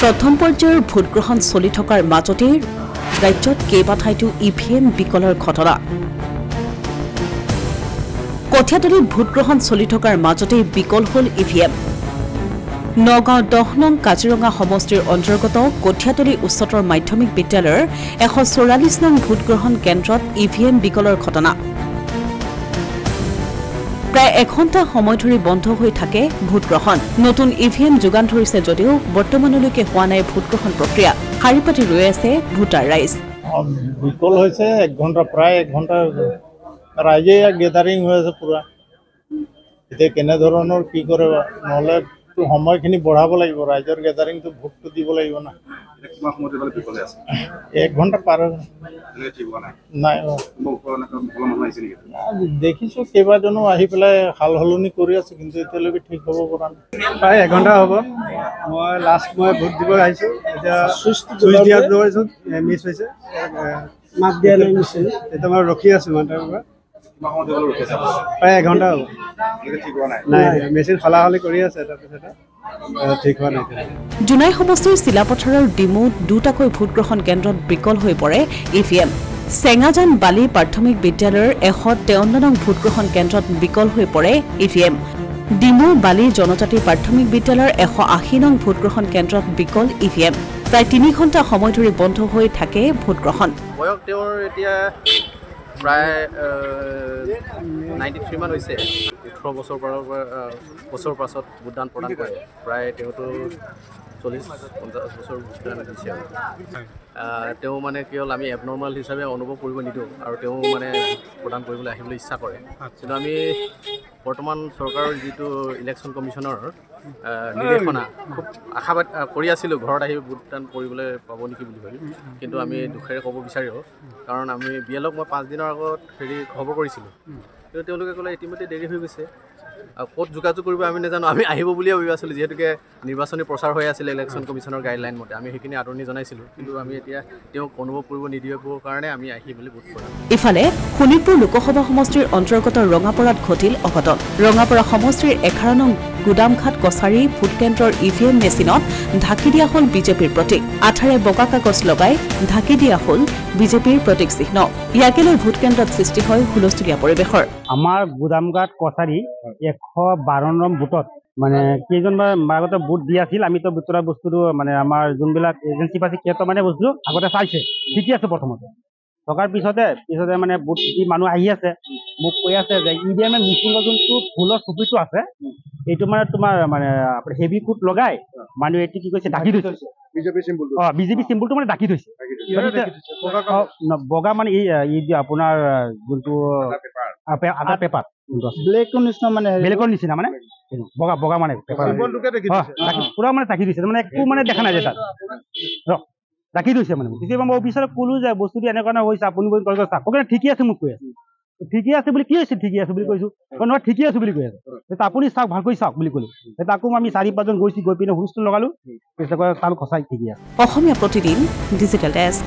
প্ৰথম পৰ্যায়ৰ ভোটগ্ৰহণ চলি থকাৰ মাজতে ৰাজ্যত কেইবাঠাইতো ইভিএম বিকলৰ ঘটনা। কঠীয়াতলীত ভোটগ্ৰহণ চলি থকাৰ মাজতে বিকল হ'ল ইভিএম। নগাঁও 10 নং কাজিৰঙা সমষ্টিৰ অন্তৰ্গত কঠীয়াতলী উচ্চতৰ মাধ্যমিক বিদ্যালয়ৰ 144 নং ভোটগ্ৰহণ কেন্দ্ৰত ইভিএম বিকলৰ ঘটনা। প্ৰায় এঘণ্টা সময় ধৰি বন্ধ হৈ থাকে ভোটগ্ৰহণ। নতুন ইভিএম যোগান ধৰিছে যদিও বৰ্তমানলৈকে হোৱা নাই ভোটগ্ৰহণ প্ৰক্ৰিয়া। শাৰী পাতি ৰৈ আছে ভোটাৰ ৰাইজ। বিকল হৈছে 1 ঘণ্টা, প্ৰায় 1 ঘণ্টা ৰাইজে গেদাৰিং হৈ আছে পুৰা। এতিয়া কেনেধৰণৰ কি কৰে নহ'লে সময়খিনি বঢ়াব লাগিব, ৰাইজৰ গেদাৰিংটো ভোটটো দিব লাগিব না। 1 ঘণ্টা পাৰ নাই দেখিছোঁ কেইবাজনো আহি পেলাই সাল সলনি কৰি আছে, কিন্তু এতিয়ালৈকে ঠিক হ'ব পৰা নাই। প্ৰায় 1 ঘণ্টা হ'ব। মই ভোট দিব আহিছোঁ, এতিয়া চুইচ দিয়া মিছ হৈছে, মাত দিয়া নাই মিছ হৈছে। এতিয়া মই ৰখি আছোঁ মানে প্ৰায় 1 ঘণ্টা হ'ব। নাই মেচিন সলাসলি কৰি আছে, তাৰপিছতে ঠিক হোৱা নাই। জোনাই সমষ্টিৰ চিলাপথাৰৰ ডিমু দুটাকৈ ভোটগ্ৰহণ কেন্দ্ৰত বিকল হৈ পৰে ইভিএম। চেঙাজান বালি প্ৰাথমিক বিদ্যালয়ৰ 153 নং ভোটগ্ৰহণ কেন্দ্ৰত বিকল হৈ পৰে ইভিএম। ডিমু বালি জনজাতি প্ৰাথমিক বিদ্যালয়ৰ 180 নং ভোটগ্ৰহণ কেন্দ্ৰত বিকল ইভিএম। প্ৰায় 3 ঘণ্টা সময় ধৰি বন্ধ হৈ থাকে ভোটগ্ৰহণ। বয়স তেওঁৰ এতিয়া প্ৰায় 93 মান হৈছে। 18 বছৰ পাছত ভোটদান প্ৰদান কৰে। প্ৰায় তেওঁতো 40-50 বছৰ ভোটদান দিছে। তেওঁ মানে কি হ'ল, আমি এবনৰ্মেল হিচাপে অনুভৱ কৰিব নিদিওঁ আৰু তেওঁ মানে প্ৰদান কৰিবলৈ আহিবলৈ ইচ্ছা কৰে। কিন্তু আমি বৰ্তমান চৰকাৰৰ যিটো ইলেকশ্যন কমিশ্যনৰ নিৰ্দেশনা খুব আশাবাদ কৰি আছিলোঁ, ঘৰত আহি ভোটদান কৰিবলৈ পাব নেকি বুলি ভাবি। কিন্তু আমি দুখেৰে ক'ব বিচাৰোঁ, কাৰণ আমি বিএলক মই 5 দিনৰ আগত খবৰ কৰিছিলোঁ, কিন্তু তেওঁলোকে ক'লে ইতিমধ্যে দেৰি হৈ গৈছে। ক'ত যোগাযোগ কৰিব আমি নাজানো। আমি আহিব বুলিয়ে ভাবি আছিলোঁ, যিহেতুকে নিৰ্বাচনী প্ৰচাৰ হৈ আছিলে ইলেকশ্যন কমিশ্যনৰ গাইডলাইন মতে। আমি সেইখিনি আদৰণি জনাইছিলোঁ, কিন্তু আমি এতিয়া তেওঁক অনুভৱ কৰিব নিদিবৰ কাৰণে আমি আহি বুলি ভোট কৰিম। ইফালে শোণিতপুৰ লোকসভা সমষ্টিৰ অন্তৰ্গত ৰঙাপাৰাত ঘটিল অঘটন। ৰঙাপাৰা সমষ্টিৰ 11 নং গুদামঘাট কছাৰী ভোটকেন্দ্ৰৰ ইভিএম মেচিনত ঢাকি দিয়া হ'ল বিজেপিৰ প্ৰতীক। আঠাৰে বগা কাগজ লগাই ঢাকি দিয়া হ'ল বিজেপিৰ প্ৰতীক চিহ্ন। ইয়াকে লৈ ভোটকেন্দ্ৰত সৃষ্টি হয় হুলস্থুলীয়া পৰিৱেশৰ। আমাৰ গুদামঘাট কছাৰী 112 নং বুথত মানে কেইজনমান আগতে বুথ দি আছিল। আমিতো বুথৰ বস্তুটো মানে আমাৰ যোনবিলাক এজেঞ্চি পাইছে সিহঁতৰ মানে বস্তু আগতে চাইছে, ঠিকে আছে। প্ৰথমতে থকাৰ পিছতে মানে বুথ দি মানুহ আহি আছে, মোক কৈ আছে যে ইভিএমৰ মেচিনৰ যোনটো ফুলৰ চুপিটো আছে, এইটো মানে তোমাৰ মানে হেভি কোট লগাই মানুহ এইটো কি কৈছে ঢাকি থৈছে। বিজেপি চিম্বলটো মানে ঢাকি থৈছে। বগা মানে এই আপোনাৰ যোনটো আধাৰ পেপাৰ ব্লেকৰ নিচিনা মানে বগা মানে পুৰা মানে ঢাকি দিছে, মানে একো মানে দেখা নাই যে তাত ঢাকি থৈছে। মানে কেতিয়াবা মই অফিচত ক'লো যে বস্তুটো এনেকুৱা হৈছে, আপুনি চাওক ঠিকে আছে। মোক কৈ আছে ঠিকে আছে বুলি, কি হৈছে ঠিকে আছে বুলি কৈছো, নহয় ঠিকে আছে বুলি কৈ আছে। আপুনি চাওক, ভালকৈ চাওক বুলি ক'লো। তাকো আমি 4-5 জন গৈছো, গৈ পিনে হুলস্থুল লগালো, তাৰ সঁচাই ঠিকে আছে। Asomiya Pratidin digital desk.